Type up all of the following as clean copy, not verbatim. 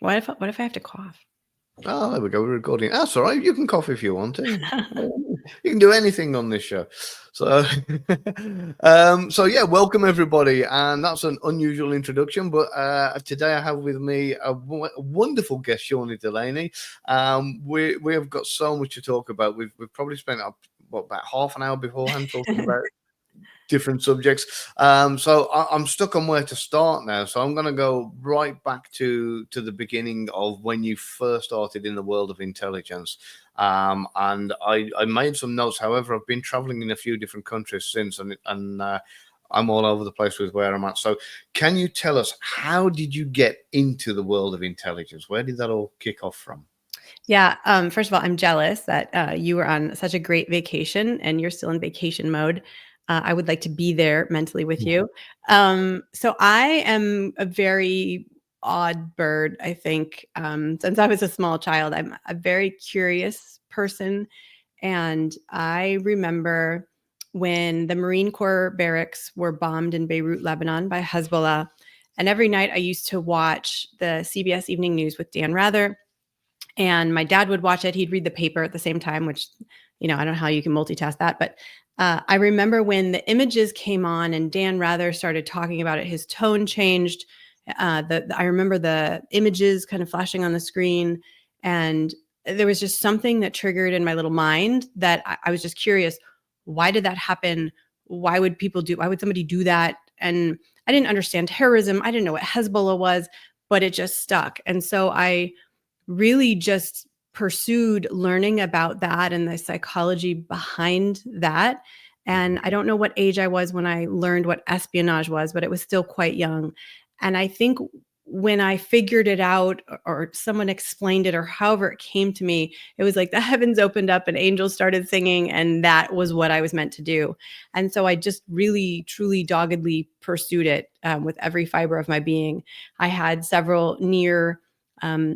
What if I have to cough? Oh, there we go. We're recording. That's all right. You can cough if you want to. You can do anything on this show. So, so yeah, welcome everybody. And that's an unusual introduction, but today I have with me a wonderful guest, Shawnee Delaney. We have got so much to talk about. We've probably spent about half an hour beforehand talking about different subjects. So I'm stuck on where to start now. So I'm going to go right back to the beginning of when you first started in the world of intelligence. And I made some notes. However, I've been traveling in a few different countries since, and I'm all over the place with where I'm at. So can you tell us, how did you get into the world of intelligence? Where did that all kick off from? Yeah. First of all, I'm jealous that you were on such a great vacation and you're still in vacation mode. I would like to be there mentally with you. So I am a very odd bird, I think. Since I was a small child, I'm a very curious person. And I remember when the Marine Corps barracks were bombed in Beirut, Lebanon by Hezbollah. And every night I used to watch the CBS Evening News with Dan Rather. And my dad would watch it. He'd read the paper at the same time, which, I don't know how you can multitask that. But I remember when the images came on and Dan Rather started talking about it, his tone changed. I remember the images kind of flashing on the screen. And there was just something that triggered in my little mind that I was just curious. Why did that happen? Why would somebody do that? And I didn't understand terrorism. I didn't know what Hezbollah was, but it just stuck. And so I really just pursued learning about that and the psychology behind that. And I don't know what age I was when I learned what espionage was, but it was still quite young. And I think when I figured it out, or someone explained it, or however it came to me, it was like the heavens opened up and angels started singing, and that was what I was meant to do. And so I just really, truly, doggedly pursued it with every fiber of my being. I had several near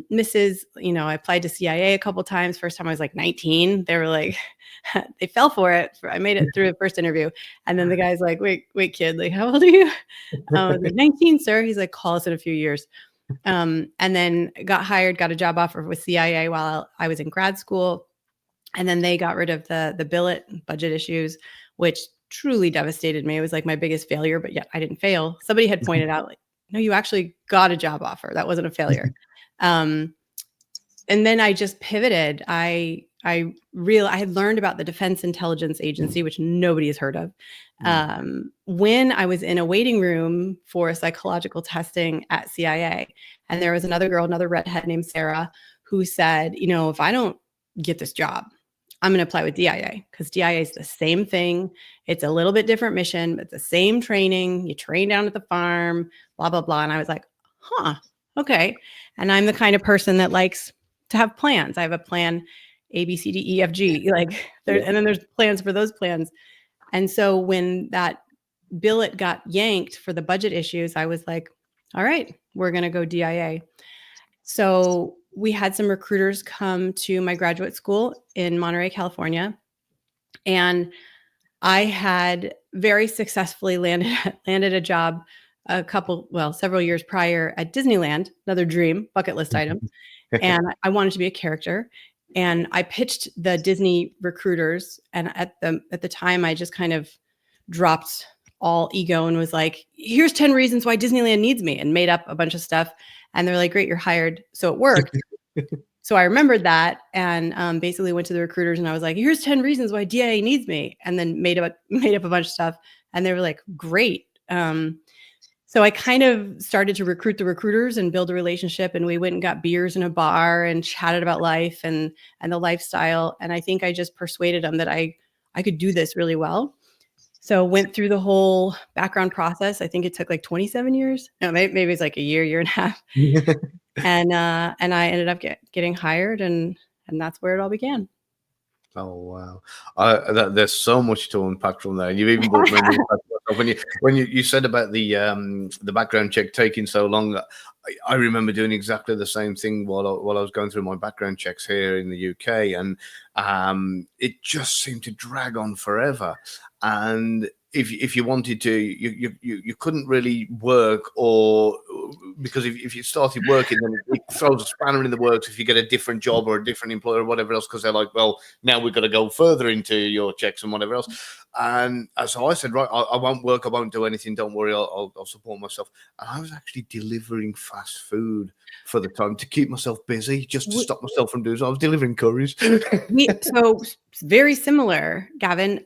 misses. I applied to CIA a couple times. First time I was like 19. They were like, they fell for it. I made it through the first interview. And then the guy's like, wait, kid, like, how old are you? I was like, 19, sir. He's like, call us in a few years. And then got hired, got a job offer with CIA while I was in grad school. And then they got rid of the billet budget issues, which truly devastated me. It was like my biggest failure, but yet I didn't fail. Somebody had pointed out, like, no, you actually got a job offer. That wasn't a failure. And then I just pivoted. I had learned about the Defense Intelligence Agency, which nobody has heard of. When I was in a waiting room for psychological testing at CIA, and there was another redhead named Sarah, who said, if I don't get this job, I'm going to apply with DIA, because DIA is the same thing. It's a little bit different mission, but the same training. You train down at the farm, blah, blah, blah. And I was like, okay. And I'm the kind of person that likes to have plans. I have a plan A, B, C, D, E, F, G, and then there's plans for those plans. And so when that billet got yanked for the budget issues, I was like, all right, we're going to go DIA. So we had some recruiters come to my graduate school in Monterey, California. And I had very successfully landed a job several years prior at Disneyland, another dream bucket list item. And I wanted to be a character. And I pitched the Disney recruiters. And at the time, I just kind of dropped all ego and was like, here's 10 reasons why Disneyland needs me, and made up a bunch of stuff. And they're like, great, you're hired. So it worked. So I remembered that, and basically went to the recruiters and I was like, here's 10 reasons why DIA needs me. And then made up a bunch of stuff. And they were like, great. So I kind of started to recruit the recruiters and build a relationship. And we went and got beers in a bar and chatted about life and the lifestyle. And I think I just persuaded them that I could do this really well. So went through the whole background process. I think it took like 27 years. No, maybe it's like a year and a half. And I ended up getting hired, and that's where it all began. Oh wow! There's so much to unpack from there. You've even brought me when you said about the background check taking so long. I remember doing exactly the same thing while I was going through my background checks here in the UK, and it just seemed to drag on forever. And if you wanted to, you couldn't really work, or because if you started working, then it throws a spanner in the works if you get a different job or a different employer or whatever else, because they're like, well, now we've got to go further into your checks and whatever else. And so I said, right, I won't work, I won't do anything, don't worry, I'll support myself. And I was actually delivering fast food for the time to keep myself busy, just to stop myself from doing so. I was delivering curries. So very similar, Gavin.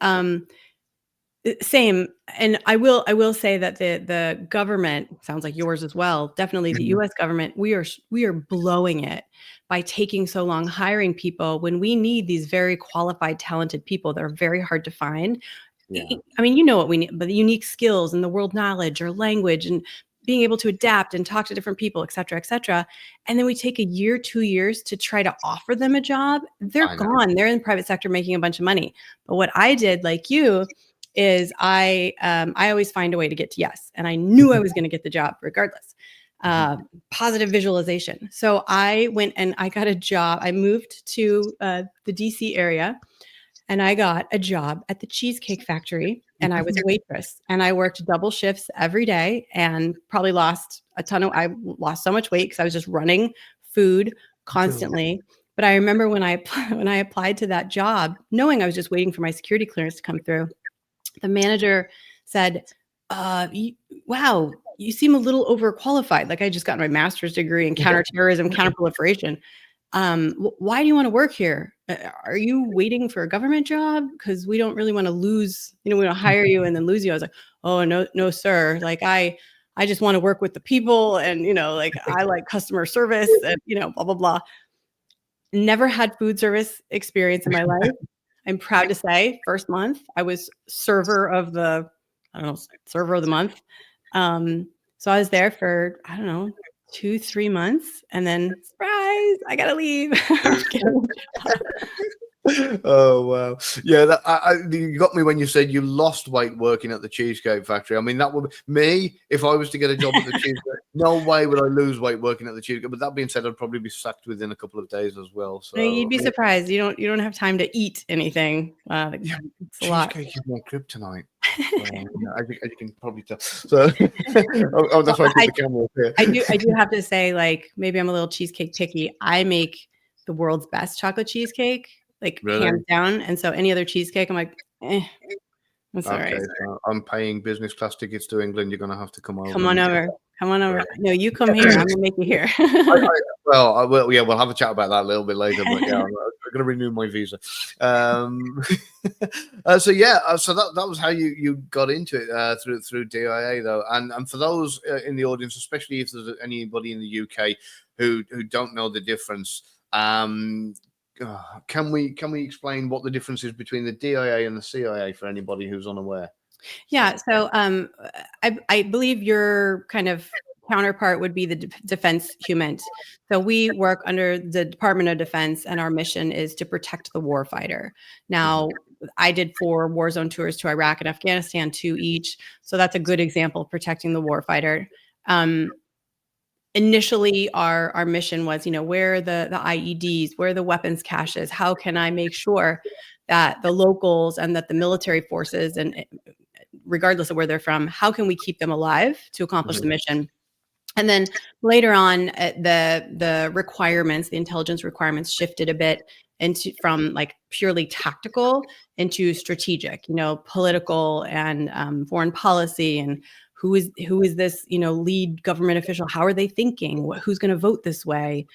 Same. And I will say that the government, sounds like yours as well, definitely the US government, we are blowing it by taking so long hiring people when we need these very qualified, talented people that are very hard to find. Yeah. I mean, you know what we need, but the unique skills and the world knowledge or language and being able to adapt and talk to different people, et cetera, et cetera. And then we take a year, 2 years to try to offer them a job. They're gone. They're in the private sector making a bunch of money. But what I did, like you, is I always find a way to get to yes. And I knew I was going to get the job regardless. Positive visualization. So I went and I got a job. I moved to the DC area and I got a job at the Cheesecake Factory and I was a waitress and I worked double shifts every day and probably lost I lost so much weight because I was just running food constantly. But I remember when I applied to that job, knowing I was just waiting for my security clearance to come through, the manager said, wow, you seem a little overqualified. Like I just got my master's degree in counterterrorism, counterproliferation. Why do you want to work here? Are you waiting for a government job? Because we don't really want to lose, we don't hire you and then lose you. I was like, oh, no, sir. Like I just want to work with the people and, like I like customer service and, blah, blah, blah. Never had food service experience in my life. I'm proud to say first month I was server of the month. So I was there for, 2-3 months and then surprise, I gotta leave. Oh wow, yeah, you got me when you said you lost weight working at the Cheesecake Factory. I mean, that would be me if I was to get a job at the Cheesecake. No way would I lose weight working at the Cheesecake. But that being said, I'd probably be sacked within a couple of days as well. So you'd be surprised. You don't have time to eat anything. It's a lot. Cheesecake is my kryptonite. As you can probably tell. So that's why I keep the camera up here. I do have to say, like, maybe I'm a little cheesecake picky. I make the world's best chocolate cheesecake. Like really? Hands down. And so any other cheesecake, I'm like, that's all right. So I'm paying business class tickets to England. You're going to have to come over. Come on over. Right. No, you come here. I'm going to make you here. I will. Yeah, we'll have a chat about that a little bit later. But yeah, I'm going to renew my visa. So that was how you got into it through DIA though. And for those in the audience, especially if there's anybody in the UK who don't know the difference, can we explain what the difference is between the DIA and the CIA for anybody who's unaware? Yeah. So I believe your kind of counterpart would be the defense human. So we work under the Department of Defense and our mission is to protect the warfighter. Now, I did 4 war zone tours to Iraq and Afghanistan, 2 each. So that's a good example of protecting the warfighter. Initially, our mission was, where are the IEDs, where are the weapons caches? How can I make sure that the locals and that the military forces, and regardless of where they're from, how can we keep them alive to accomplish the mission? And then later on, the requirements, the intelligence requirements shifted a bit from like purely tactical into strategic, political and foreign policy and who is this, lead government official? How are they thinking? Who's going to vote this way?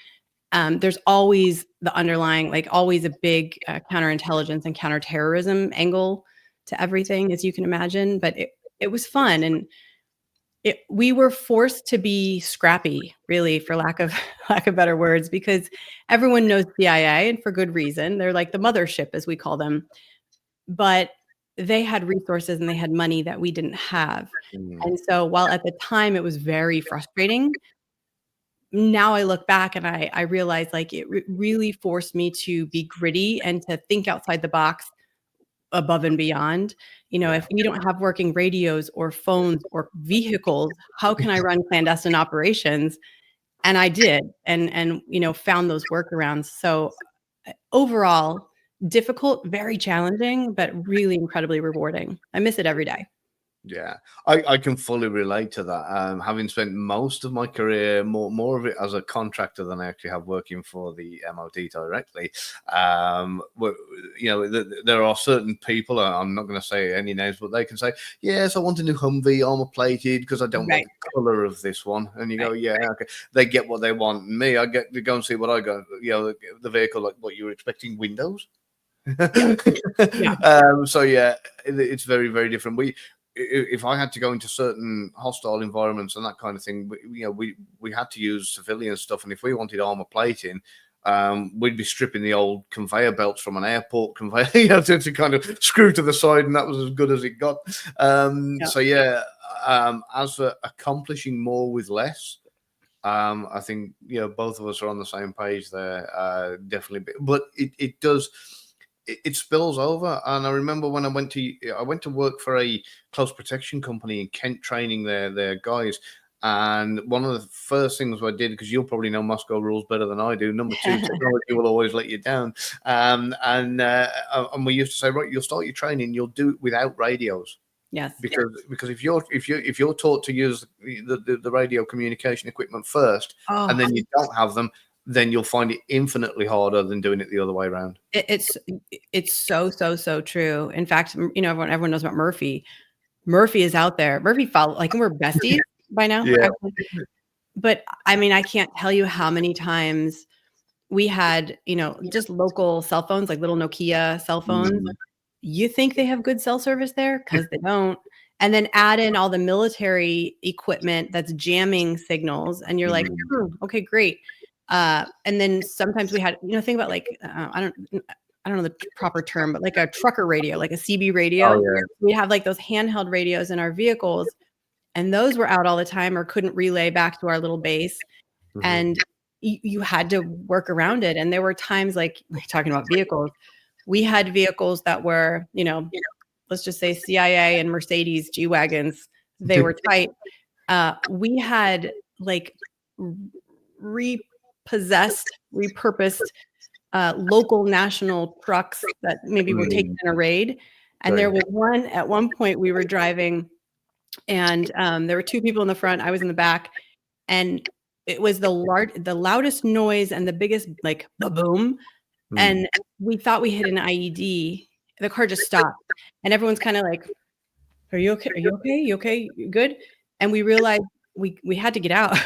There's always the underlying, like always a big counterintelligence and counterterrorism angle to everything, as you can imagine. But it was fun, and we were forced to be scrappy, really, for lack of better words, because everyone knows CIA, and for good reason. They're like the mothership, as we call them. But they had resources and they had money that we didn't have. And so while at the time it was very frustrating, now I look back and I realize like it really forced me to be gritty and to think outside the box above and beyond. If we don't have working radios or phones or vehicles, how can I run clandestine operations? And I did, and found those workarounds. So overall, difficult, very challenging, but really incredibly rewarding. I miss it every day. Yeah, I can fully relate to that. Having spent most of my career, more of it as a contractor than I actually have working for the MOD directly. You know, there are certain people, I'm not going to say any names, but they can say, yes, I want a new Humvee armor plated because I don't like the color of this one. And you go, yeah, okay. They get what they want. Me, I get to go and see what I got. You know, the vehicle, like what you were expecting, windows. So yeah, it's very, very different. If I had to go into certain hostile environments and that kind of thing, we had to use civilian stuff, and if we wanted armor plating, we'd be stripping the old conveyor belts from an airport conveyor, to kind of screw to the side, and that was as good as it got. So yeah, as for accomplishing more with less, I think both of us are on the same page there, definitely. But it does. It spills over, and I remember when I went to work for a close protection company in Kent, training their guys. And one of the first things I did, because you'll probably know Moscow rules better than I do. Number two, technology will always let you down. And we used to say, right, you'll start your training, you'll do it without radios. Yes. Because if you're taught to use the radio communication equipment first, and then you don't have them, then you'll find it infinitely harder than doing it the other way around. It's so true. In fact, everyone knows about Murphy. Murphy is out there. Murphy followed, like, we're besties by now. Yeah. But I mean, I can't tell you how many times we had, just local cell phones, like little Nokia cell phones. You think they have good cell service there? Because they don't. And then add in all the military equipment that's jamming signals, and you're like, okay, great. And then sometimes we had, think about, like, I don't know the proper term, but like a trucker radio, like a CB radio. Oh, yeah. We have like those handheld radios in our vehicles, and those were out all the time or couldn't relay back to our little base. And you had to work around it. And there were times, like talking about vehicles, we had vehicles that were, let's just say CIA and Mercedes G-Wagons. They were tight. We had like repurposed local national trucks that maybe were taken in a raid. And there was one at one point we were driving, and there were two people in the front, I was in the back, and it was the loudest noise and the biggest, like, boom. And we thought we hit an IED. The car just stopped, and everyone's kind of like, are you okay? Are you okay? You okay? You good? And we realized we had to get out.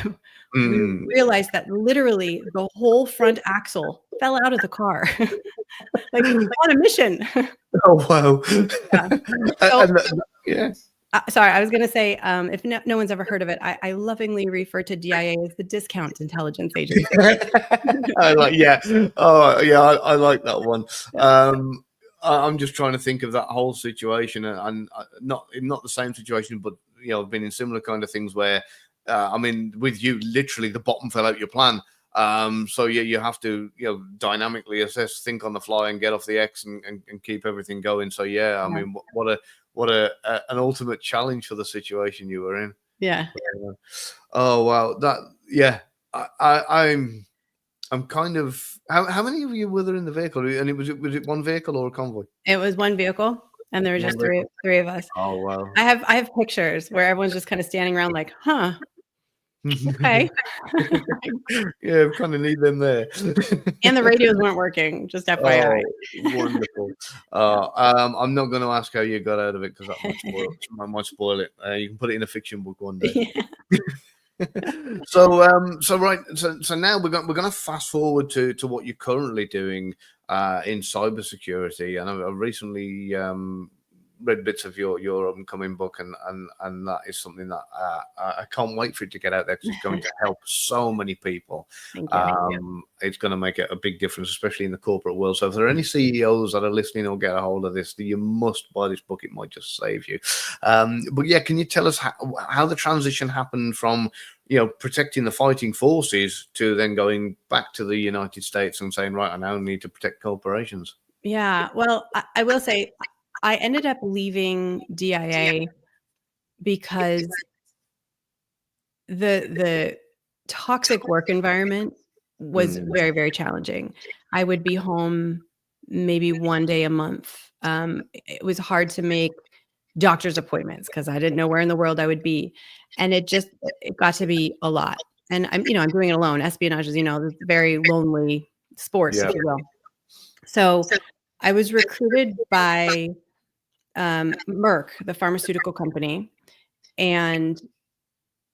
We realized that literally the whole front axle fell out of the car. Like, on a mission. Oh, wow. Yeah. Sorry, I was going to say, if no one's ever heard of it, I lovingly refer to DIA as the Discount Intelligence Agency. I like that one. I'm just trying to think of that whole situation, and not the same situation, but I've been in similar kind of things where, I mean, with you, literally the bottom fell out your plan. So you have to dynamically assess, think on the fly, and get off the X and keep everything going. So I mean, what an ultimate challenge for the situation you were in. Yeah. Oh wow, I'm kind of, how many of you were there in the vehicle? And was it one vehicle or a convoy? It was one vehicle, and there were just three of us. Oh wow. I have pictures where everyone's just kind of standing around like, huh. Okay. Yeah, we kind of need them there. And the radios weren't working, just FYI. Oh, wonderful. I'm not going to ask how you got out of it, because that might spoil it. You can put it in a fiction book one day. So now we're going to fast forward to what you're currently doing in cybersecurity, and I've recently read bits of your upcoming book, and that is something that I can't wait for it to get out there, because it's going to help so many people. Thank you. It's going to make a big difference, especially in the corporate world. So if there are any CEOs that are listening or get a hold of this, you must buy this book. It might just save you. But yeah, can you tell us how the transition happened from protecting the fighting forces to then going back to the United States and saying, right, I now need to protect corporations? Yeah, well, I will say, I ended up leaving DIA because the toxic work environment was very, very challenging. I would be home maybe one day a month. It was hard to make doctor's appointments because I didn't know where in the world I would be. And it got to be a lot. And I'm doing it alone. Espionage is, it's a very lonely sport, if you will. So I was recruited by Merck, the pharmaceutical company, and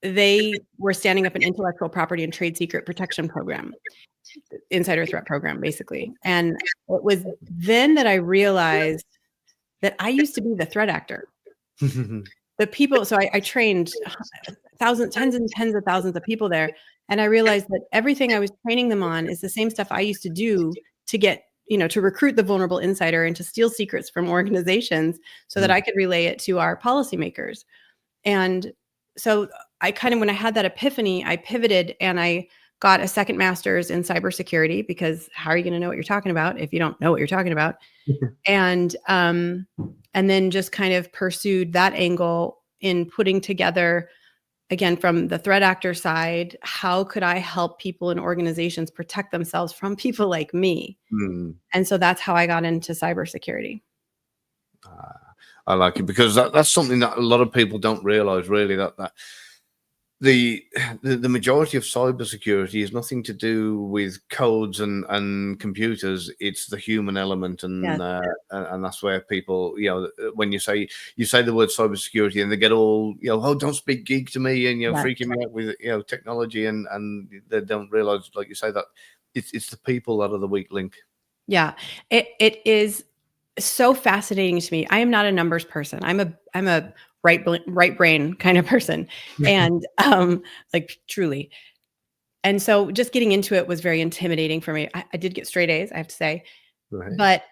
they were standing up an intellectual property and trade secret protection program, insider threat program, basically. And it was then that I realized that I used to be the threat actor. The people, so I trained tens and tens of thousands of people there. And I realized that everything I was training them on is the same stuff I used to do to get, to recruit the vulnerable insider and to steal secrets from organizations so that I could relay it to our policymakers. And so I when I had that epiphany, I pivoted and I got a second master's in cybersecurity, because how are you going to know what you're talking about if you don't know what you're talking about? And then just kind of pursued that angle in putting together, again, from the threat actor side, how could I help people and organizations protect themselves from people like me? And so that's how I got into cybersecurity. I like it, because that's something that a lot of people don't realize, really, that the majority of cybersecurity is nothing to do with codes and computers. It's the human element, and that's where people, when you say the word cybersecurity, and they get all, oh, don't speak geek to me, and freaking me out with technology, and they don't realize, like you say, that it's the people that are the weak link. Yeah, it is so fascinating to me. I am not a numbers person. I'm a right brain kind of person, and like, truly. And so just getting into it was very intimidating for me. I did get straight A's, I have to say. Right. But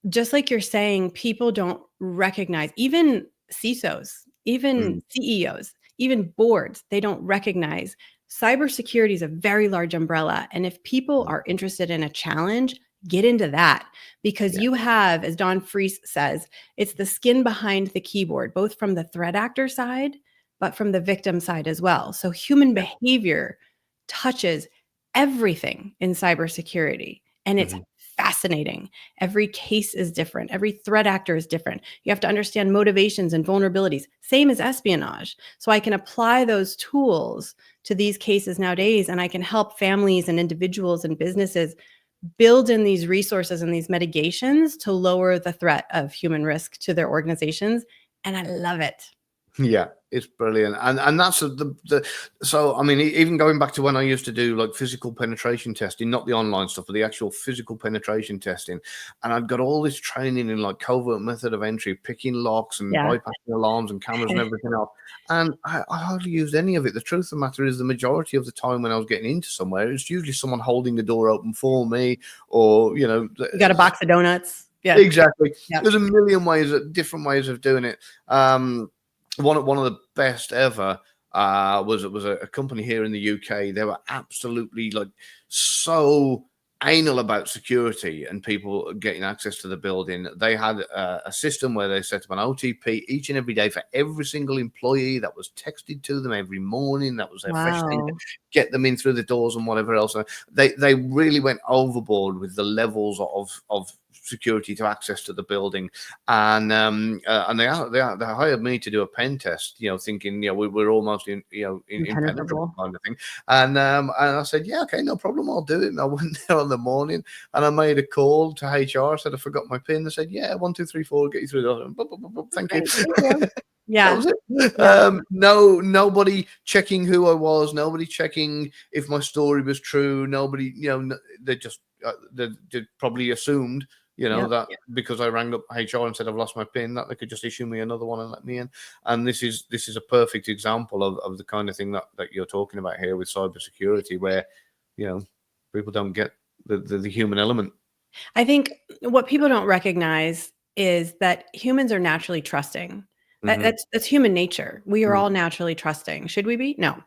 just like you're saying, people don't recognize, even CISOs, even CEOs, even boards, they don't recognize cybersecurity is a very large umbrella. And if people are interested in a challenge, get into that, because you have, as Don Freese says, it's the skin behind the keyboard, both from the threat actor side, but from the victim side as well. So human behavior touches everything in cybersecurity, and it's fascinating. Every case is different. Every threat actor is different. You have to understand motivations and vulnerabilities, same as espionage. So I can apply those tools to these cases nowadays, and I can help families and individuals and businesses build in these resources and these mitigations to lower the threat of human risk to their organizations. And I love it. Yeah, it's brilliant. And that's so, I mean, even going back to when I used to do like physical penetration testing, not the online stuff, but the actual physical penetration testing. And I'd got all this training in like covert method of entry, picking locks and bypassing alarms and cameras and everything else. And I hardly used any of it. The truth of the matter is, the majority of the time when I was getting into somewhere, it's usually someone holding the door open for me, or, you got a box of donuts. Yeah, exactly. Yep. There's a million different ways of doing it. One of the best ever was a company here in the UK. They were absolutely like so anal about security and people getting access to the building. They had a system where they set up an OTP each and every day for every single employee that was texted to them every morning. That was their first thing to get them in through the doors and whatever else. They really went overboard with the levels of security to access to the building, and they hired me to do a pen test, thinking we're almost impenetrable kind of thing, and I said, yeah, okay, no problem, I'll do it. And I went there on the morning and I made a call to HR, said I forgot my pin. They said, yeah, 1 2 3 4, get you through the Thank you. Yeah. That was it. Nobody checking who I was, nobody checking if my story was true, nobody, they just they probably assumed that because I rang up HR and said I've lost my PIN, that they could just issue me another one and let me in. And this is a perfect example of the kind of thing that you're talking about here with cybersecurity, where people don't get the human element. I think what people don't recognize is that humans are naturally trusting. That's human nature. We are all naturally trusting. Should we be? No.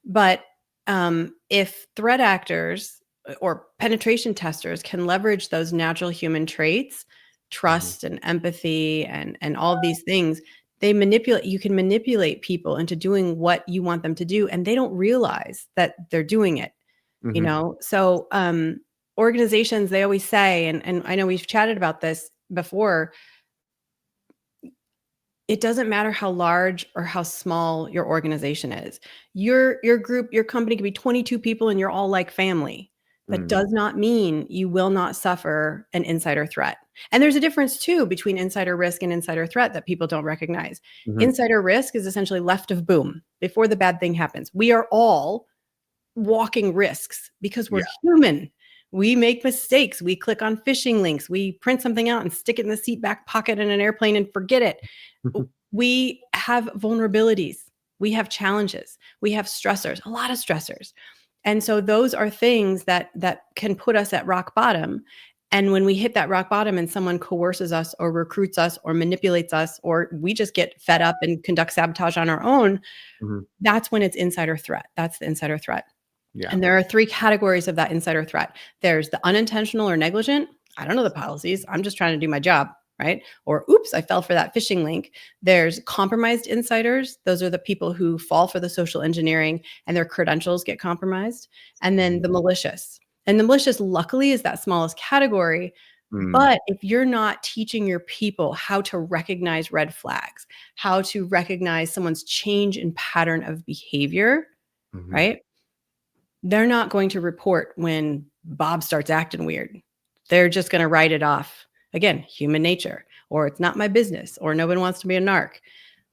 But if threat actors or penetration testers can leverage those natural human traits, trust and empathy and all of these things, you can manipulate people into doing what you want them to do, and they don't realize that they're doing it. So organizations, they always say, and I know we've chatted about this before, it doesn't matter how large or how small your organization is. Your group, your company can be 22 people and you're all like family. That does not mean you will not suffer an insider threat. And there's a difference too between insider risk and insider threat that people don't recognize. Insider risk is essentially left of boom, before the bad thing happens. We are all walking risks because we're human. We make mistakes. We click on phishing links. We print something out and stick it in the seat back pocket in an airplane and forget it. We have vulnerabilities. We have challenges. We have stressors, a lot of stressors. And so those are things that can put us at rock bottom. And when we hit that rock bottom and someone coerces us or recruits us or manipulates us, or we just get fed up and conduct sabotage on our own, that's when it's insider threat. That's the insider threat. And there are 3 categories of that insider threat. There's the unintentional or negligent. I don't know the policies. I'm just trying to do my job, right? Or, oops, I fell for that phishing link. There's compromised insiders. Those are the people who fall for the social engineering and their credentials get compromised. And then the malicious. And the malicious, luckily, is that smallest category. But if you're not teaching your people how to recognize red flags, how to recognize someone's change in pattern of behavior, right? They're not going to report when Bob starts acting weird. They're just going to write it off. Again, human nature, or it's not my business, or no one wants to be a narc.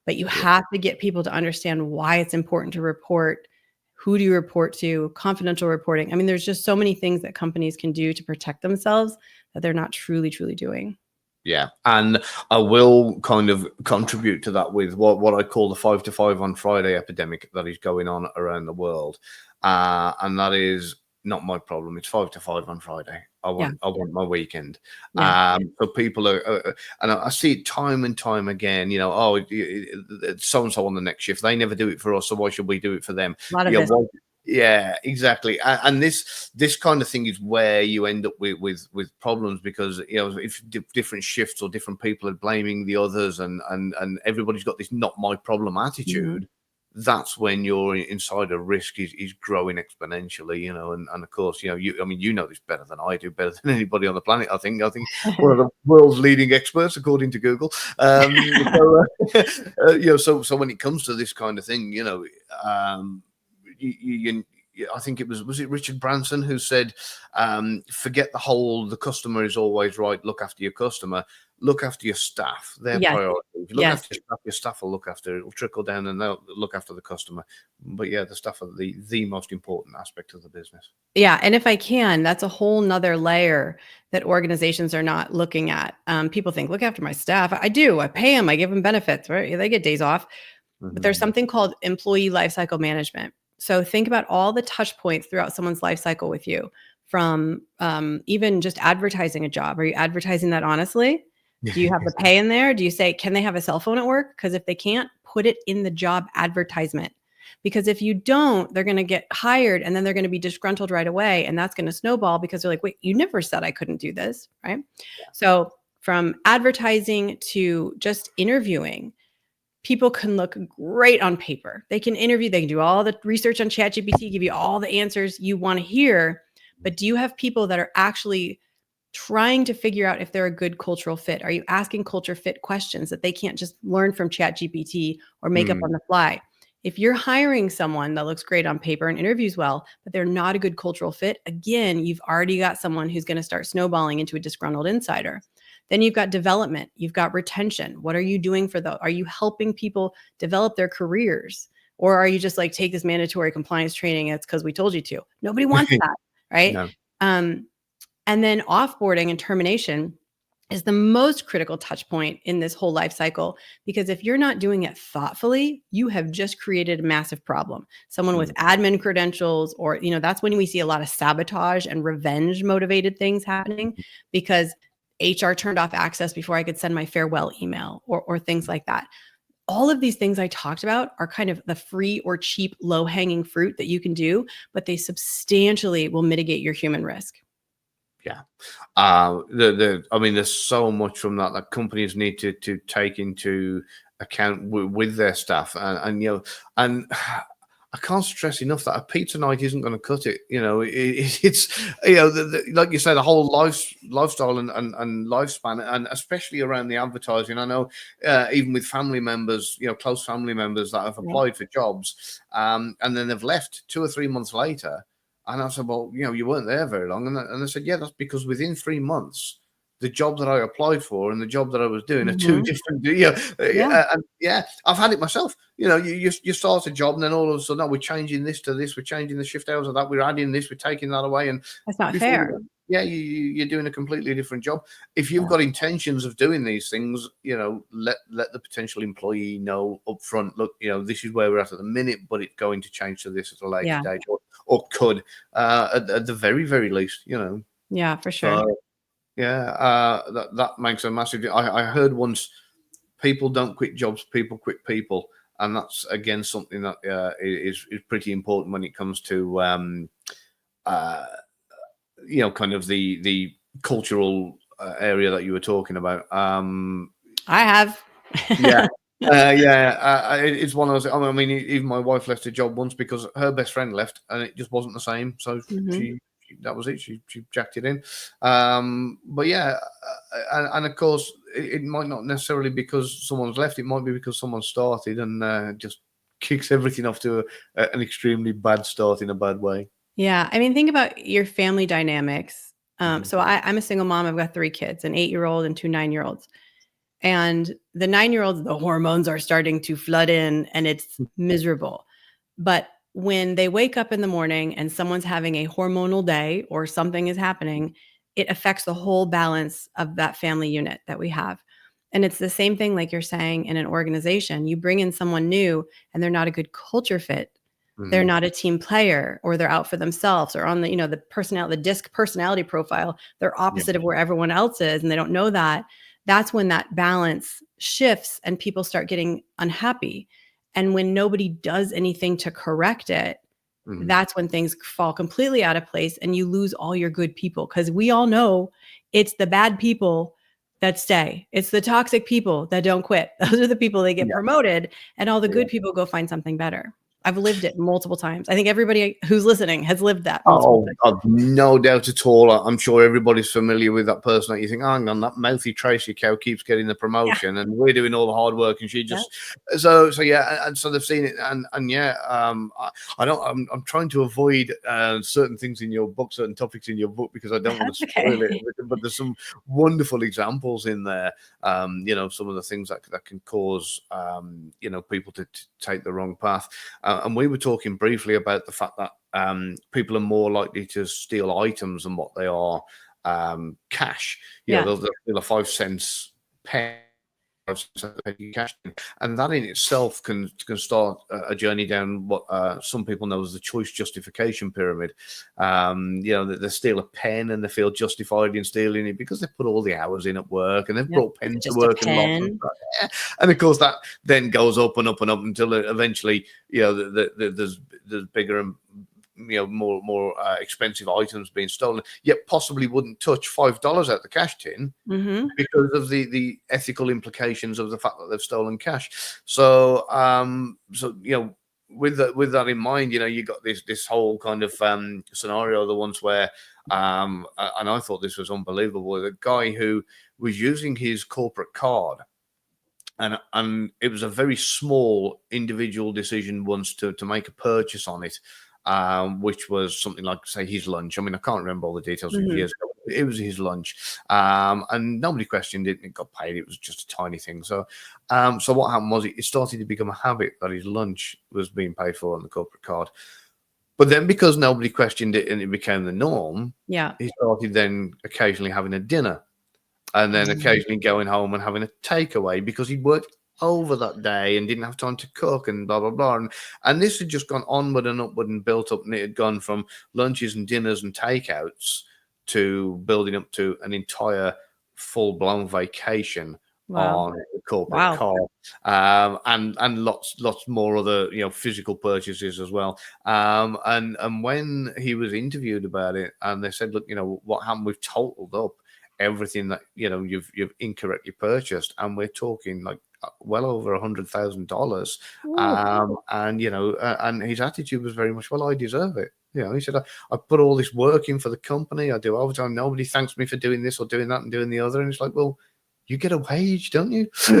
But you have to get people to understand why it's important to report. Who do you report to? Confidential reporting. I mean, there's just so many things that companies can do to protect themselves that they're not truly doing. Yeah, and I will kind of contribute to that with what I call the 5 to 5 on Friday epidemic that is going on around the world. And that is not my problem. It's 5 to 5 on Friday. I want my weekend. So people are, and I see it time and time again. You know, so and so on the next shift. They never do it for us, so why should we do it for them? A lot of this. Yeah, exactly. And this kind of thing is where you end up with problems, because if different shifts or different people are blaming the others, and everybody's got this not my problem attitude. That's when your insider risk is growing exponentially, and of course, you know this better than I do, better than anybody on the planet. I think one of the world's leading experts, according to Google. So when it comes to this kind of thing, I think it was it Richard Branson who said, forget the customer is always right. Look after your customer. Look after your staff. Their priority. If you look after your staff will look after it. It'll trickle down and they'll look after the customer. But yeah, the staff are the most important aspect of the business. Yeah. And if I can, that's a whole nother layer that organizations are not looking at. People think, look after my staff. I do. I pay them. I give them benefits, right? They get days off. But there's something called employee lifecycle management. So think about all the touch points throughout someone's life cycle with you, from even just advertising a job. Are you advertising that honestly? Do you have the pay in there? Do you say, can they have a cell phone at work? Because if they can't, put it in the job advertisement. Because if you don't, they're going to get hired and then they're going to be disgruntled right away. And that's going to snowball because they're like, wait, you never said I couldn't do this, right? Yeah. So from advertising to just interviewing, people can look great on paper. They can interview, they can do all the research on ChatGPT, give you all the answers you want to hear. But do you have people that are actually trying to figure out if they're a good cultural fit? Are you asking culture fit questions that they can't just learn from ChatGPT or make up on the fly? If you're hiring someone that looks great on paper and interviews well, but they're not a good cultural fit, again, you've already got someone who's going to start snowballing into a disgruntled insider. Then you've got development, you've got retention. What are you doing for those? Are you helping people develop their careers? Or are you just like, take this mandatory compliance training, it's because we told you to? Nobody wants that, right? No. And then offboarding and termination is the most critical touch point in this whole life cycle, because if you're not doing it thoughtfully, you have just created a massive problem. Someone with admin credentials, or, that's when we see a lot of sabotage and revenge motivated things happening, because HR turned off access before I could send my farewell email, or things like that. All of these things I talked about are kind of the free or cheap, low-hanging fruit that you can do, but they substantially will mitigate your human risk. Yeah. I mean, there's so much from that companies need to take into account with their staff. And I can't stress enough that a pizza night isn't going to cut it. It's like you say, the whole lifestyle and lifespan, and especially around the advertising. I know even with family members, close family members that have Yeah. applied for jobs, and then they've left 2 or 3 months later. And I said, well, you weren't there very long. And they said, yeah, that's because within 3 months, the job that I applied for and the job that I was doing are two different. Yeah. And I've had it myself. You start a job and then all of a sudden, we're changing this to this, we're changing the shift hours of that, we're adding this, we're taking that away, and That's not before fair. you're doing a completely different job. If you've Yeah. got intentions of doing these things, let the potential employee know up front. Look, this is where we're at the minute, but it's going to change to this at a later Yeah. date, or could at the very, very least. Yeah, for sure. So that makes a massive. I heard once, people don't quit jobs, people quit people, and that's again something that is pretty important when it comes to kind of the cultural area that you were talking about. I have. Yeah. It's one of those. I mean, even my wife left a job once because her best friend left, and it just wasn't the same. So she that was it. She jacked it in. But yeah, and of course, it might not necessarily because someone's left. It might be because someone started and just kicks everything off to an extremely bad start in a bad way. Yeah. I mean, think about your family dynamics. So I'm a single mom. I've got 3 kids, an 8-year-old and 2 9-year-olds. And the 9-year-olds, the hormones are starting to flood in and it's miserable. But when they wake up in the morning and someone's having a hormonal day or something is happening, it affects the whole balance of that family unit that we have. And it's the same thing, like you're saying, in an organization. You bring in someone new and they're not a good culture fit. They're not a team player, or they're out for themselves, or on the disc personality profile, they're opposite of where everyone else is, and they don't know that. That's when that balance shifts and people start getting unhappy. And when nobody does anything to correct it, that's when things fall completely out of place and you lose all your good people. Because we all know it's the bad people that stay. It's the toxic people that don't quit. Those are the people that get promoted, and all the good people go find something better. I've lived it multiple times. I think everybody who's listening has lived that multiple times. I've no doubt at all. I'm sure everybody's familiar with that person that you think, oh, hang on, that mouthy Tracy cow keeps getting the promotion, and we're doing all the hard work, and she just so yeah, and so they've seen it, and I don't. I'm trying to avoid certain things in your book, certain topics in your book, because I don't want to spoil it. But there's some wonderful examples in there. Some of the things that can cause people to take the wrong path. And we were talking briefly about the fact that people are more likely to steal items than what they are cash. They'll steal a 5 cents pen, cash, and that in itself can start a journey down what some people know as the choice justification pyramid. They steal a pen and they feel justified in stealing it because they put all the hours in at work and they've brought pens to work and of course that then goes up and up and up until eventually there's bigger and more expensive items being stolen, yet possibly wouldn't touch $5 out the cash tin because of the ethical implications of the fact that they've stolen cash. So with that in mind, you got this whole kind of scenario, the ones where and I thought this was unbelievable, the guy who was using his corporate card, and it was a very small individual decision once to make a purchase on it, which was something like, say, his lunch. I mean, I can't remember all the details of years ago. It was his lunch, and nobody questioned it. It got paid. It was just a tiny thing. So what happened was it started to become a habit that his lunch was being paid for on the corporate card. But then, because nobody questioned it and it became the norm, he started then occasionally having a dinner, and then occasionally going home and having a takeaway because he'd worked over that day and didn't have time to cook and blah, blah, blah. And this had just gone onward and upward and built up, and it had gone from lunches and dinners and takeouts to building up to an entire full-blown vacation on the corporate car, and lots more other physical purchases as well. And when he was interviewed about it, and they said, look, what happened? We've totaled up everything that you've incorrectly purchased, and we're talking like well over $100,000. And and his attitude was very much, well, I deserve it. He said, I put all this work in for the company. I do overtime. Nobody thanks me for doing this or doing that and doing the other. And it's like, well, you get a wage, don't you? Yeah,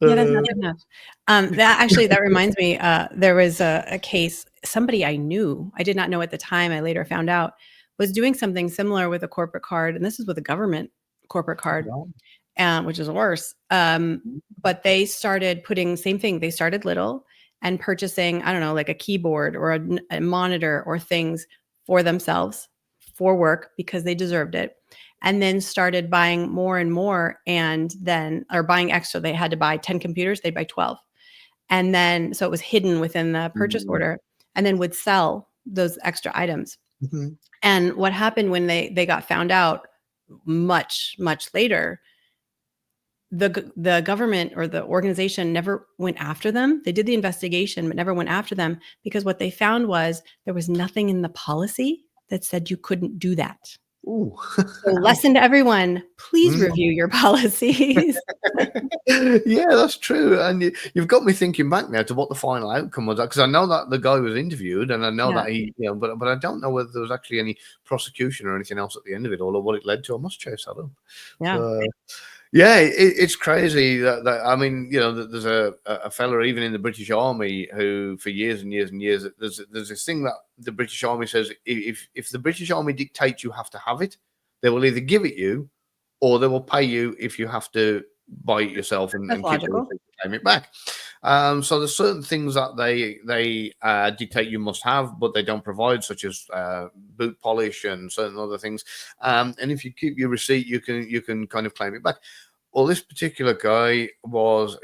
that's not good enough. That reminds me, there was a case, somebody I knew, I did not know at the time, I later found out, was doing something similar with a corporate card. And this is with a government corporate card, which is worse. But they started putting, same thing, they started little and purchasing, I don't know, like a keyboard or a monitor or things for themselves for work because they deserved it. And then started buying more and more, and then, or buying extra. They had to buy 10 computers, they'd buy 12. And then, so it was hidden within the purchase order, and then would sell those extra items. And what happened when they got found out much, much later, the government or the organization never went after them. They did the investigation, but never went after them, because what they found was there was nothing in the policy that said you couldn't do that. Ooh. So lesson to everyone, please review your policies. Yeah, that's true. And you've got me thinking back now to what the final outcome was, because I know that the guy was interviewed, and I know that he, but I don't know whether there was actually any prosecution or anything else at the end of it all, or what it led to. I must chase that up. Yeah. It's crazy that I mean, there's a fella even in the British Army who, for years and years and years, there's this thing that the British Army says, if the British Army dictates you have to have it, they will either give it you, or they will pay you if you have to buy it yourself and keep claim it back. So there's certain things that they dictate you must have, but they don't provide, such as boot polish and certain other things. And if you keep your receipt, you can kind of claim it back. Well, this particular guy was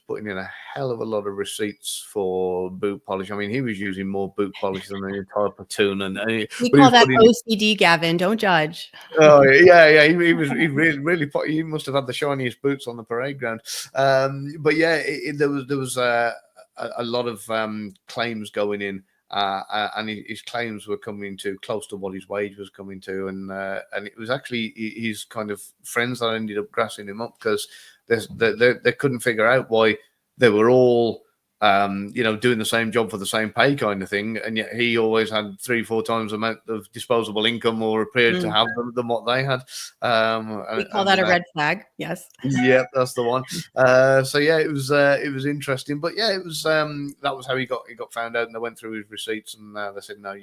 putting in a hell of a lot of receipts for boot polish. I mean, he was using more boot polish than the entire platoon. We call that OCD, Gavin. Don't judge. Oh yeah. He really he must have had the shiniest boots on the parade ground. But yeah, there was a lot of claims going in. And his claims were coming to close to what his wage was coming to, and it was actually his kind of friends that ended up grassing him up, because they couldn't figure out why they were all doing the same job for the same pay kind of thing, and yet he always had 3-4 times the amount of disposable income, or appeared to have than what they had. We call that a red flag. Yes. Yeah, that's the one. So yeah, it was interesting, but yeah, it was that was how he got found out, and they went through his receipts, and they said, no,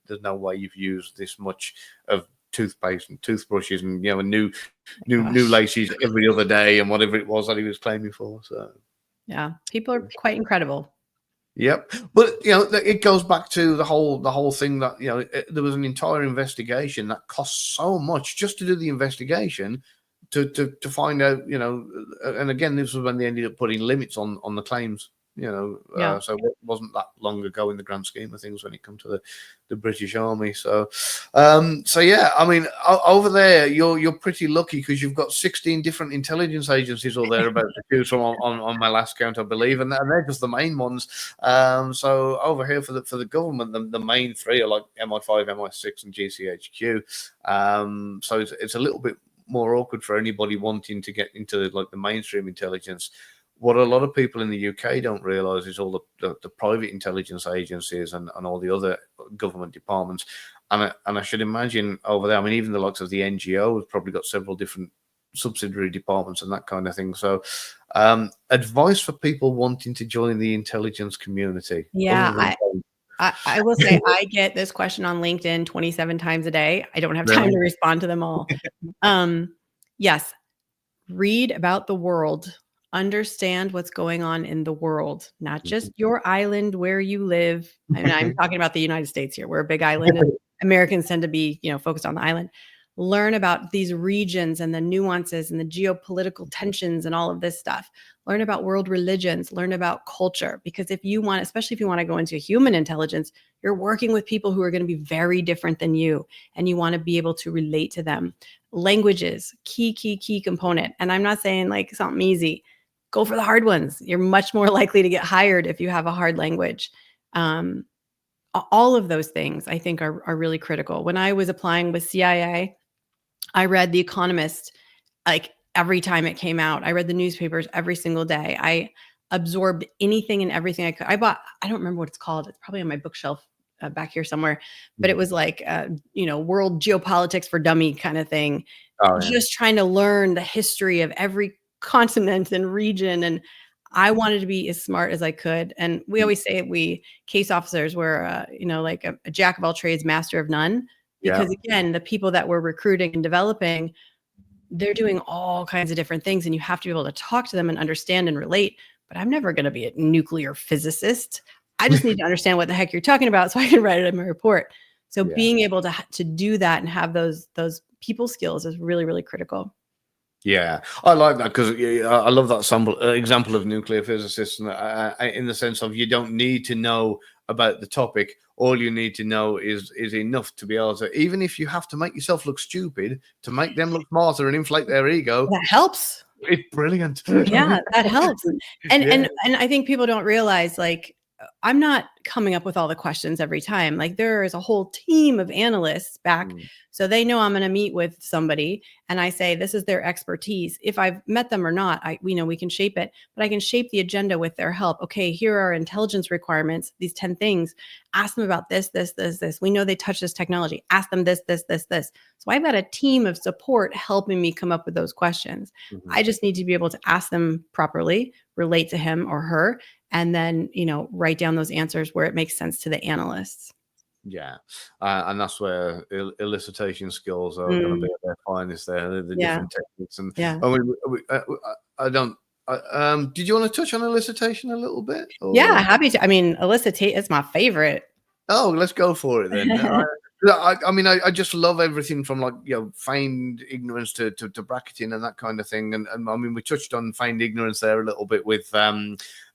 there's no way you've used this much of toothpaste and toothbrushes and new laces every other day and whatever it was that he was claiming for. So yeah, people are quite incredible. Yep, but it goes back to the whole thing that there was an entire investigation that cost so much just to do the investigation, to find out, and again, this was when they ended up putting limits on the claims. So it wasn't that long ago in the grand scheme of things when it comes to the British Army. So yeah, I mean, over there you're pretty lucky, because you've got 16 different intelligence agencies or thereabouts to choose from on my last count, I believe, and they're just the main ones. So over here for the government, the main three are like MI5, MI6, and GCHQ. So it's a little bit more awkward for anybody wanting to get into like the mainstream intelligence. What a lot of people in the UK don't realise is all the private intelligence agencies and all the other government departments. And I should imagine over there, I mean, even the likes of the NGO has probably got several different subsidiary departments and that kind of thing. So advice for people wanting to join the intelligence community. Yeah, I will say I get this question on LinkedIn 27 times a day. I don't have time to respond to them all. Yes, read about the world. Understand what's going on in the world, not just your island where you live. I mean, I'm talking about the United States here. We're a big island, and Americans tend to be, focused on the island. Learn about these regions and the nuances and the geopolitical tensions and all of this stuff. Learn about world religions, learn about culture, because if you want, especially if you want to go into human intelligence, you're working with people who are going to be very different than you, and you want to be able to relate to them. Languages, key component. And I'm not saying like something easy. Go for the hard ones. You're much more likely to get hired if you have a hard language. All of those things I think are really critical. When I was applying with CIA, I read The Economist like every time it came out. I read the newspapers every single day. I absorbed anything and everything I could. I don't remember what it's called. It's probably on my bookshelf back here somewhere, but it was like, world geopolitics for dummy kind of thing. Oh, yeah. Just trying to learn the history of every continent and region. And I wanted to be as smart as I could. And we always say we case officers were, like a jack of all trades, master of none. Because again, the people that we're recruiting and developing, they're doing all kinds of different things, and you have to be able to talk to them and understand and relate. But I'm never going to be a nuclear physicist. I just need to understand what the heck you're talking about so I can write it in my report. So being able to do that and have those people skills is really, really critical. Yeah, I like that because I love that example of nuclear physicists, and in the sense of you don't need to know about the topic. All you need to know is enough to be able to, even if you have to make yourself look stupid, to make them look smarter and inflate their ego. That helps. It's brilliant. Yeah, that helps. And I think people don't realize, like, I'm not coming up with all the questions every time. Like, there is a whole team of analysts back. So they know I'm going to meet with somebody and I say, this is their expertise. If I've met them or not, we can shape it, but I can shape the agenda with their help. Okay, here are intelligence requirements, these 10 things. Ask them about this. We know they touch this technology. Ask them this. So I've got a team of support helping me come up with those questions. I just need to be able to ask them properly, relate to him or her, and then, write down those answers where it makes sense to the analysts. Yeah, and that's where elicitation skills are going to be at their finest. There, the different techniques, and I don't. Did you want to touch on elicitation a little bit? Or? Yeah, happy to. I mean, elicitate is my favorite. Oh, let's go for it then. I just love everything from, like, feigned ignorance to bracketing and that kind of thing. And I mean, we touched on feigned ignorance there a little bit with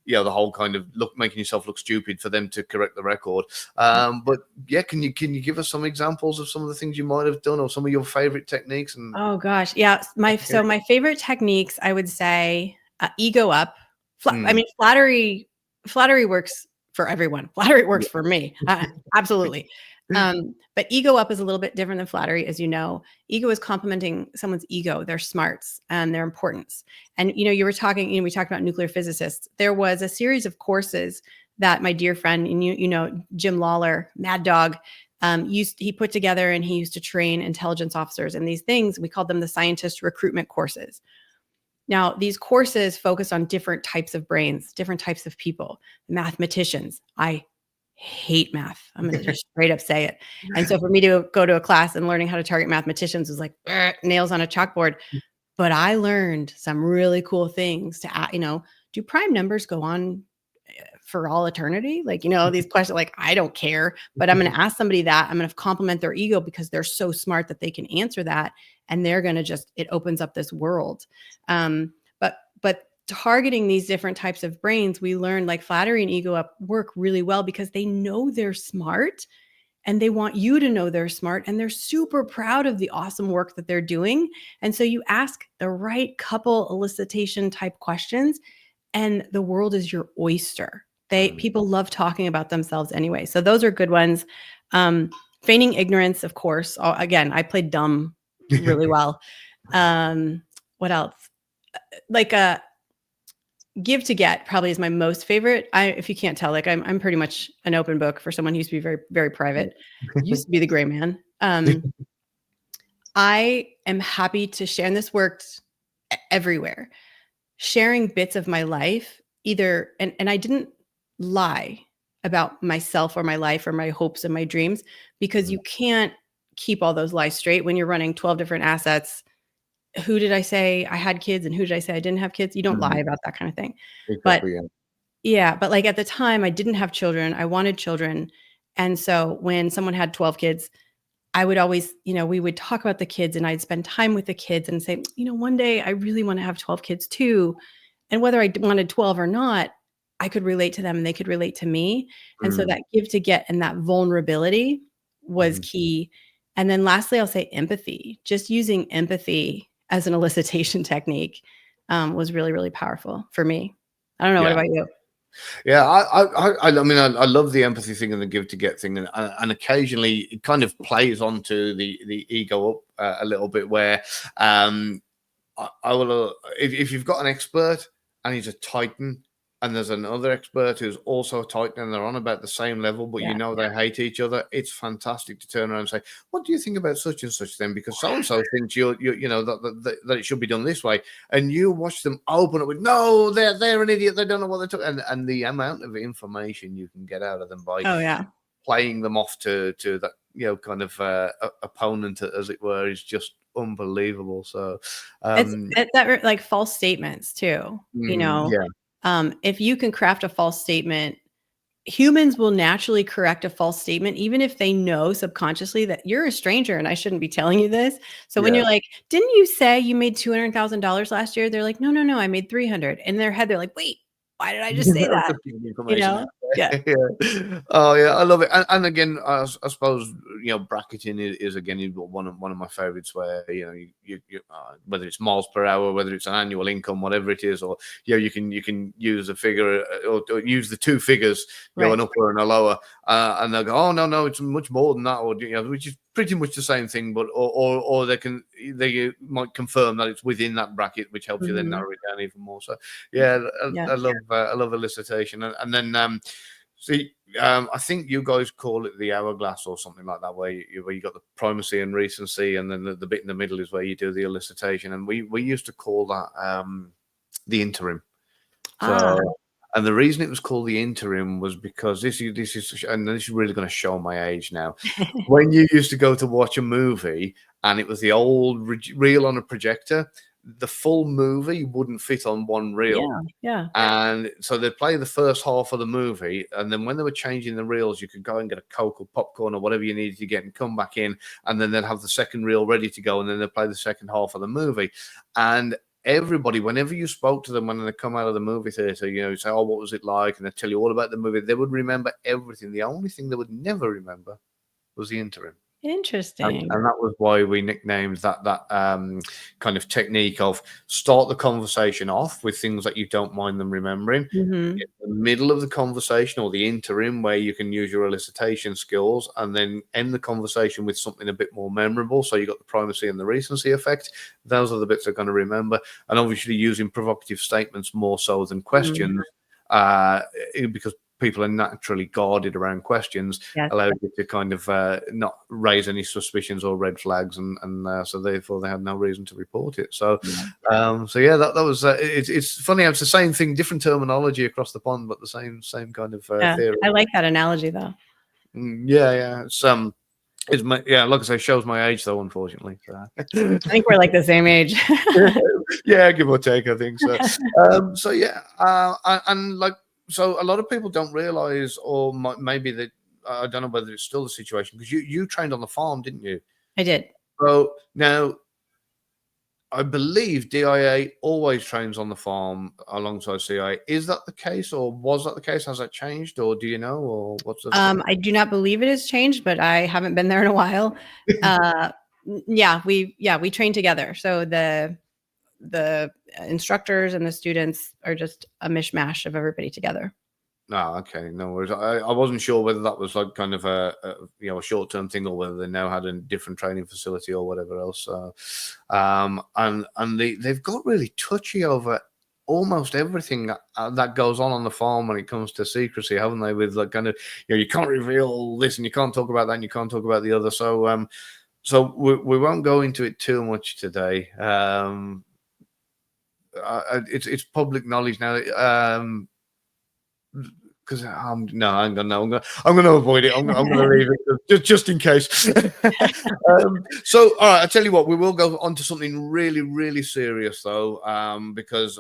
the whole kind of making yourself look stupid for them to correct the record. But yeah, can you give us some examples of some of the things you might have done or some of your favorite techniques? And oh gosh, yeah, my favorite techniques, I would say, ego up. I mean, flattery works for everyone. Flattery works for me. Absolutely. But ego up is a little bit different than flattery, as you know. Ego is complimenting someone's ego, their smarts, and their importance. And, we talked about nuclear physicists. There was a series of courses that my dear friend, and Jim Lawler, Mad Dog, he put together, and he used to train intelligence officers in these things. We called them the scientist recruitment courses. Now, these courses focus on different types of brains, different types of people. Mathematicians, I hate math. I'm going to just straight up say it. And so for me to go to a class and learning how to target mathematicians was like nails on a chalkboard. But I learned some really cool things to, do prime numbers go on for all eternity? Like, these questions, like, I don't care, but I'm going to ask somebody that. I'm going to compliment their ego because they're so smart that they can answer that. And they're going to it opens up this world. But targeting these different types of brains, we learned, like, flattery and ego up work really well because they know they're smart and they want you to know they're smart, and they're super proud of the awesome work that they're doing. And so you ask the right couple elicitation type questions and the world is your oyster. People love talking about themselves anyway. So those are good ones. Feigning ignorance, of course. Again, I played dumb really well. What else? Like give to get probably is my most favorite. If you can't tell, like, I'm pretty much an open book for someone who used to be very, very private. Used to be the gray man. I am happy to share, and this worked everywhere. Sharing bits of my life, and I didn't lie about myself or my life or my hopes and my dreams, because you can't keep all those lies straight when you're running 12 different assets. Who did I say I had kids and who did I say I didn't have kids? You don't lie about that kind of thing. Exactly, but like at the time I didn't have children. I wanted children. And so when someone had 12 kids, I would always, we would talk about the kids and I'd spend time with the kids and say, one day I really want to have 12 kids too. And whether I wanted 12 or not, I could relate to them and they could relate to me. And so that give to get and that vulnerability was key. And then lastly, I'll say empathy. Just using empathy as an elicitation technique was really, really powerful for me. I don't know. What about you? Yeah, I mean, I love the empathy thing and the give to get thing, and occasionally it kind of plays onto the ego up a little bit, where I will. If you've got an expert and he's a titan, and there's another expert who's also a titan, and they're on about the same level, but you Yeah. know they hate each other, it's fantastic to turn around and say, "What do you think about such and such then?" Because so and so thinks you know that it should be done this way, and you watch them open up with, "No, they're an idiot. They don't know what they're talking." And the amount of information you can get out of them by Oh, yeah. playing them off to that kind of opponent, as it were, is just unbelievable. So It's like false statements too, yeah. if you can craft a false statement, humans will naturally correct a false statement, even if they know subconsciously that you're a stranger and I shouldn't be telling you this. So when Yeah. you're like, didn't you say you made $200,000 last year? They're like, no, no, no, I made 300. In their head, they're like, wait, why did I just say I'm that? just giving information out Yeah. there. Yeah. Oh yeah, I love it. And again, I suppose bracketing is again one of my favorites, where you whether it's miles per hour, whether it's an annual income, whatever it is, or you can use a figure, or use the two figures, Right. an upper and a lower, and they'll go, oh no, it's much more than that, or which is pretty much the same thing, but or they might confirm that it's within that bracket, which helps you then narrow it down even more. So yeah, Yeah. I love elicitation, and then see, I think you guys call it the hourglass or something like that, where you got the primacy and recency, and then the bit in the middle is where you do the elicitation, and we used to call that the interim. So, and the reason it was called the interim was because this is really going to show my age now. When you used to go to watch a movie and it was the old reel on a projector, the full movie wouldn't fit on one reel. Yeah. And so they'd play the first half of the movie, and then when they were changing the reels, you could go and get a Coke or popcorn or whatever you needed to get and come back in, and then they'd have the second reel ready to go, and then they'd play the second half of the movie. And everybody, whenever you spoke to them when they come out of the movie theater, you say, "Oh, what was it like?" and they tell you all about the movie. They would remember everything. The only thing they would never remember was the interim. Interesting. And that was why we nicknamed that kind of technique of start the conversation off with things that you don't mind them remembering. Mhm. In the middle of the conversation, or the interim, where you can use your elicitation skills, and then end the conversation with something a bit more memorable. So you got the primacy and the recency effect. Those are the bits they're going to remember. And obviously using provocative statements more so than questions, because people are naturally guarded around questions, Yes. allows you to kind of not raise any suspicions or red flags, and so therefore they had no reason to report it. So so yeah, that was it's funny how it's the same thing, different terminology across the pond, but the same kind of theory. I like that analogy though. Yeah, it's my, like I say, shows my age though, unfortunately. So. I think we're like the same age. Yeah, give or take, I think so. So yeah, and like, so a lot of people don't realize, or maybe that, I don't know whether it's still the situation, because you trained on the farm, didn't you? I did. So now I believe DIA always trains on the farm alongside CIA. Is that the case, or was that the case? Has that changed, or do you know, or what's the I do not believe it has changed, but I haven't been there in a while. We train together. So the instructors and the students are just a mishmash of everybody together. No, okay, no worries. I wasn't sure whether that was like kind of a short-term thing, or whether they now had a different training facility or whatever else. And they've got really touchy over almost everything that goes on the farm when it comes to secrecy, haven't they? With like kind of, you can't reveal this, and you can't talk about that, and you can't talk about the other. So so we won't go into it too much today. It's public knowledge now. Because no, I'm gonna avoid it. I'm gonna leave it just in case. So, all right, I tell you what, we will go on to something really, really serious though, because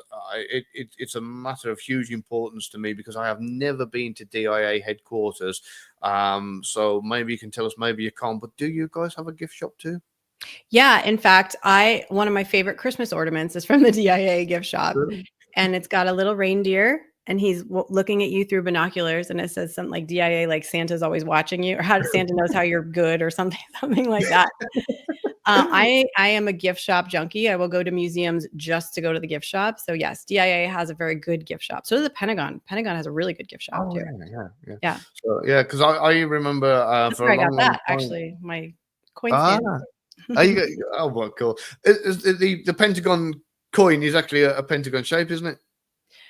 it's a matter of huge importance to me, because I have never been to DIA headquarters. So maybe you can tell us, maybe you can't. But do you guys have a gift shop too? Yeah, in fact, one of my favorite Christmas ornaments is from the DIA gift shop, and it's got a little reindeer, and he's looking at you through binoculars, and it says something like DIA, like Santa's always watching you, or how Santa knows how you're good, or something like that. I am a gift shop junkie. I will go to museums just to go to the gift shop. So yes, DIA has a very good gift shop. So does the Pentagon. Pentagon has a really good gift shop too. Yeah. So yeah, because I remember That's for where a I got long that time. actually. My coin stand. Oh, well, cool. The Pentagon coin is actually a Pentagon shape, isn't it?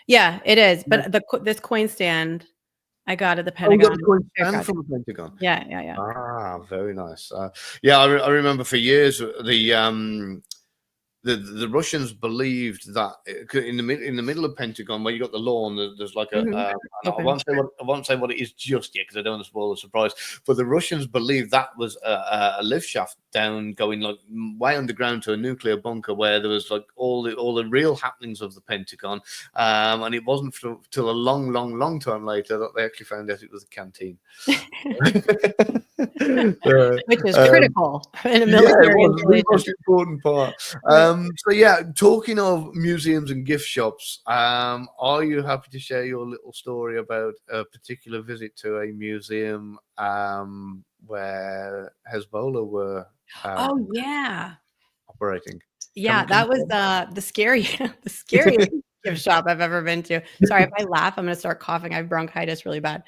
Yeah, it is. But this coin stand I got at the Oh, you got Pentagon. the coin Fair stand project. from the Pentagon. Yeah. Ah, very nice. Yeah, I remember for years the Russians believed that in the middle of Pentagon, where you got the lawn, there's like a I won't say what it is just yet because I don't want to spoil the surprise. But the Russians believed that was a lift shaft down going like way underground to a nuclear bunker where there was like all the real happenings of the Pentagon. And it wasn't till a long time later that they actually found out it was a canteen. Which is critical in a military the most important part. So yeah, talking of museums and gift shops, are you happy to share your little story about a particular visit to a museum where Hezbollah were Oh yeah. operating? Yeah, that was the scariest gift shop I've ever been to. Sorry, if I laugh, I'm gonna start coughing. I have bronchitis really bad.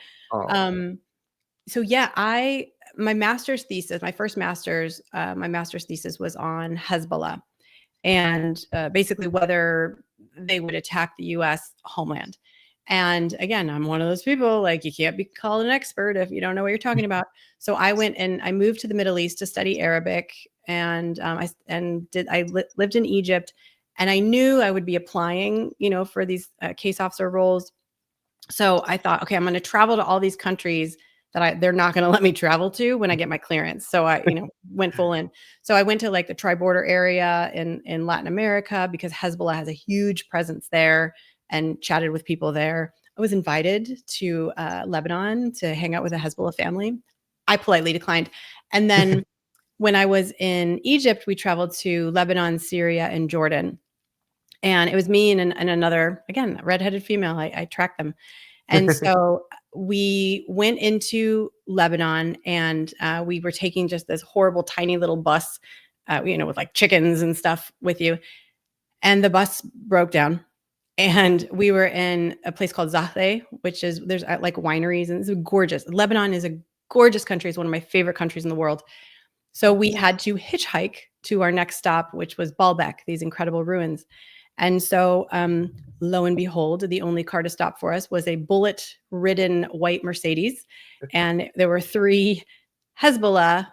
So yeah, my master's thesis, my master's thesis was on Hezbollah and basically whether they would attack the U.S. homeland. And again, I'm one of those people, like, you can't be called an expert if you don't know what you're talking about. So I went and I moved to the Middle East to study Arabic, and I lived in Egypt, and I knew I would be applying, for these case officer roles. So I thought, okay, I'm going to travel to all these countries that they're not going to let me travel to when I get my clearance. So I, went full in. So I went to like the tri-border area in Latin America because Hezbollah has a huge presence there, and chatted with people there. I was invited to Lebanon to hang out with a Hezbollah family. I politely declined. And then when I was in Egypt, we traveled to Lebanon, Syria, and Jordan. And it was me and another, again, redheaded female. I tracked them. And so we went into Lebanon, and we were taking just this horrible, tiny little bus, with like chickens and stuff with you. And the bus broke down. And we were in a place called Zahle, there's like wineries, and it's gorgeous. Lebanon is a gorgeous country. It's one of my favorite countries in the world. So we had to hitchhike to our next stop, which was Baalbek, these incredible ruins. And so lo and behold, the only car to stop for us was a bullet-ridden white Mercedes. And there were 3 Hezbollah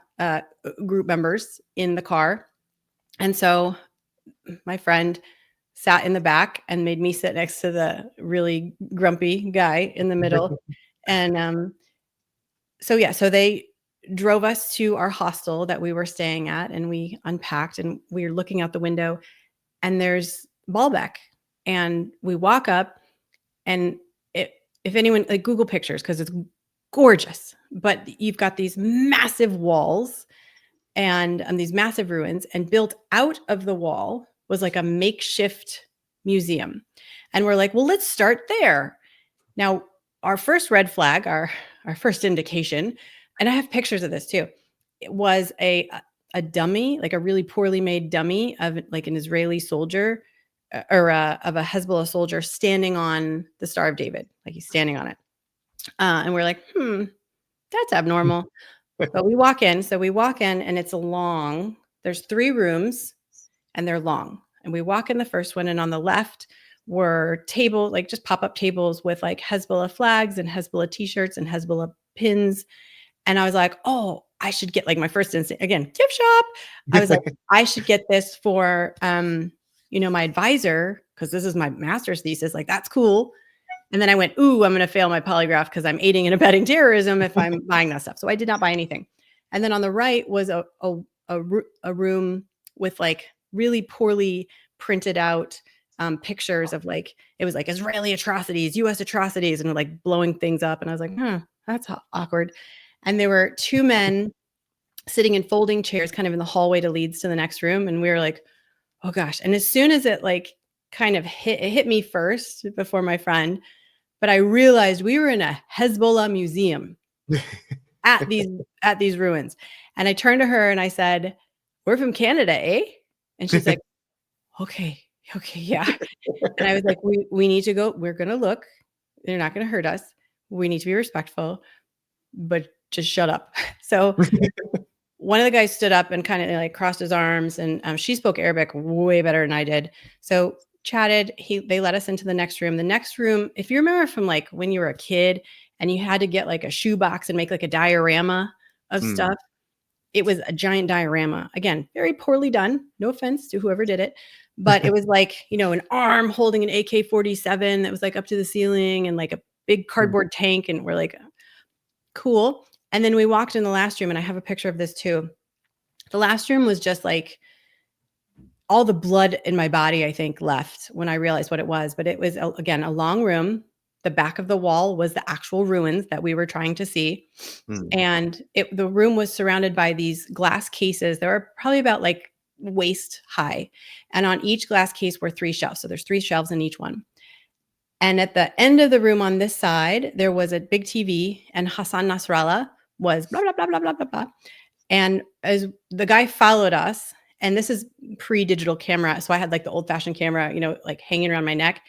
group members in the car. And so my friend sat in the back and made me sit next to the really grumpy guy in the middle. And so they drove us to our hostel that we were staying at, and we unpacked, and we were looking out the window, and there's Baalbek. And we walk up, and if anyone, like, Google pictures, because it's gorgeous, but you've got these massive walls and these massive ruins, and built out of the wall was like a makeshift museum. And we're like, well, let's start there. Now, our first red flag, our first indication, and I have pictures of this too, it was a dummy, like a really poorly made dummy of like an Israeli soldier or of a Hezbollah soldier standing on the Star of David, like he's standing on it. And we're like, that's abnormal. But we walk in. So we walk in, and it's long. There's 3 rooms, and they're long. And we walk in the first one, and on the left were tables, like just pop-up tables with like Hezbollah flags and Hezbollah t-shirts and Hezbollah pins. And I was like, oh, I should get, like, my first instinct, again, gift shop. I was like, I should get this for, my advisor, because this is my master's thesis. Like, that's cool. And then I went, ooh, I'm going to fail my polygraph because I'm aiding and abetting terrorism if I'm buying that stuff. So I did not buy anything. And then on the right was a room with like really poorly printed out pictures of, like, it was like Israeli atrocities, U.S. atrocities, and like blowing things up. And I was like, that's awkward. And there were 2 men sitting in folding chairs kind of in the hallway that leads to the next room. And we were like, oh gosh. And as soon as it like kind of hit me first before my friend, but I realized we were in a Hezbollah museum at these ruins. And I turned to her and I said, we're from Canada, eh? And she's like, okay, yeah. And I was like, we need to go. We're going to look. They're not going to hurt us. We need to be respectful, but just shut up. So one of the guys stood up and kind of like crossed his arms, and she spoke Arabic way better than I did. So chatted. They let us into the next room. The next room, if you remember from like when you were a kid and you had to get like a shoebox and make like a diorama of stuff, it was a giant diorama. Again, very poorly done. No offense to whoever did it. But it was like, an arm holding an AK-47 that was like up to the ceiling and like a big cardboard tank. And we're like, cool. And then we walked in the last room, and I have a picture of this too. The last room was just like all the blood in my body, I think, left when I realized what it was. But it was, again, a long room. The back of the wall was the actual ruins that we were trying to see. And the room was surrounded by these glass cases. There were probably about like waist high. And on each glass case were 3 shelves. So there's 3 shelves in each one. And at the end of the room on this side, there was a big TV, and Hassan Nasrallah was blah, blah, blah, blah, blah, blah, blah. And as the guy followed us, and this is pre-digital camera. So I had like the old fashioned camera, like hanging around my neck,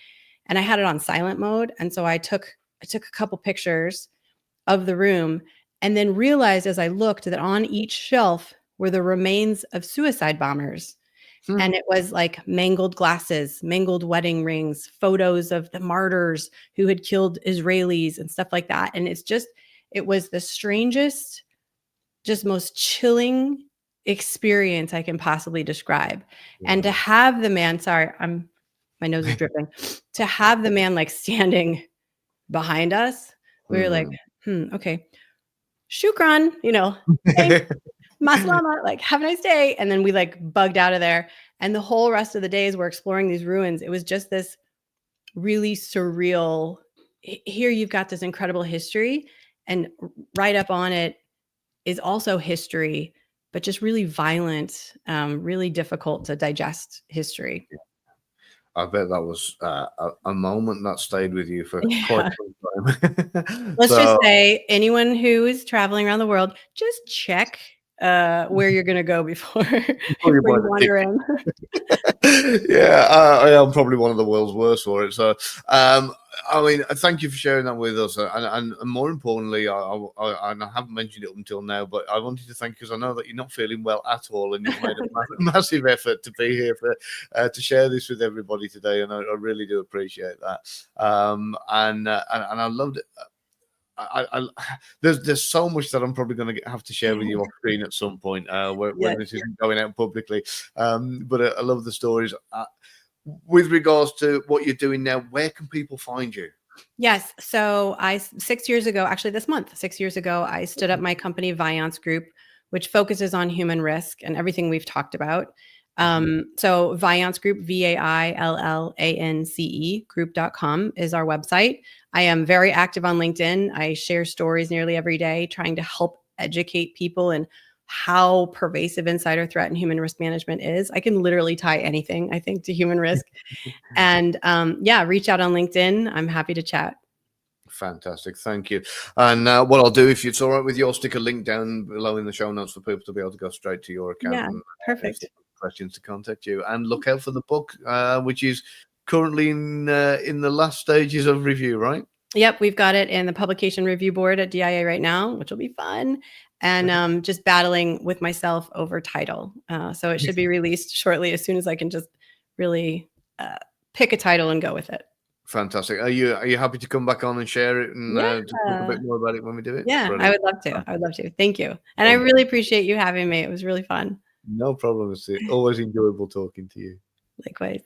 and I had it on silent mode. And so I took a couple pictures of the room, and then realized as I looked that on each shelf were the remains of suicide bombers. And it was like mangled glasses, mangled wedding rings, photos of the martyrs who had killed Israelis and stuff like that. And it was the strangest, just most chilling experience I can possibly describe. And to have the man, sorry, my nose is dripping, to have the man like standing behind us, we were like, okay, shukran, thanks, maslama, like have a nice day. And then we like bugged out of there. And the whole rest of the days we're exploring these ruins. It was just this really surreal, here you've got this incredible history, and right up on it is also history, but just really violent, really difficult to digest history. I bet that was a moment that stayed with you for quite some time. Let's just say anyone who is traveling around the world, just check where you're going to go before you wander in. I am probably one of the world's worst for it. So, I mean, thank you for sharing that with us. And more importantly, I haven't mentioned it up until now, but I wanted to thank you because I know that you're not feeling well at all, and you've made a massive effort to be here to share this with everybody today, and I really do appreciate that. And I loved it. There's so much that I'm probably going to have to share with you off screen at some point when this isn't going out publicly. But I love the stories. With regards to what you're doing now, where can people find you? Yes. So 6 years ago, actually this month, 6 years ago, I stood up my company Viance Group, which focuses on human risk and everything we've talked about. So Viance Group, VAILLANCE group.com is our website. I am very active on LinkedIn. I share stories nearly every day, trying to help educate people in how pervasive insider threat and human risk management is. I can literally tie anything, I think, to human risk. And reach out on LinkedIn. I'm happy to chat. Fantastic. Thank you. And what I'll do, if it's all right with you, I'll stick a link down below in the show notes for people to be able to go straight to your account. Yeah, perfect. Questions to contact you, and look out for the book, which is currently in the last stages of review, right? Yep, we've got it in the publication review board at DIA right now, which will be fun. And just battling with myself over title. So it should be released shortly, as soon as I can just really pick a title and go with it. Fantastic. Are you happy to come back on and share it and to talk a bit more about it when we do it? Yeah, brilliant. I would love to. Thank you. And I really appreciate you having me. It was really fun. No problem. It's always enjoyable talking to you. Likewise.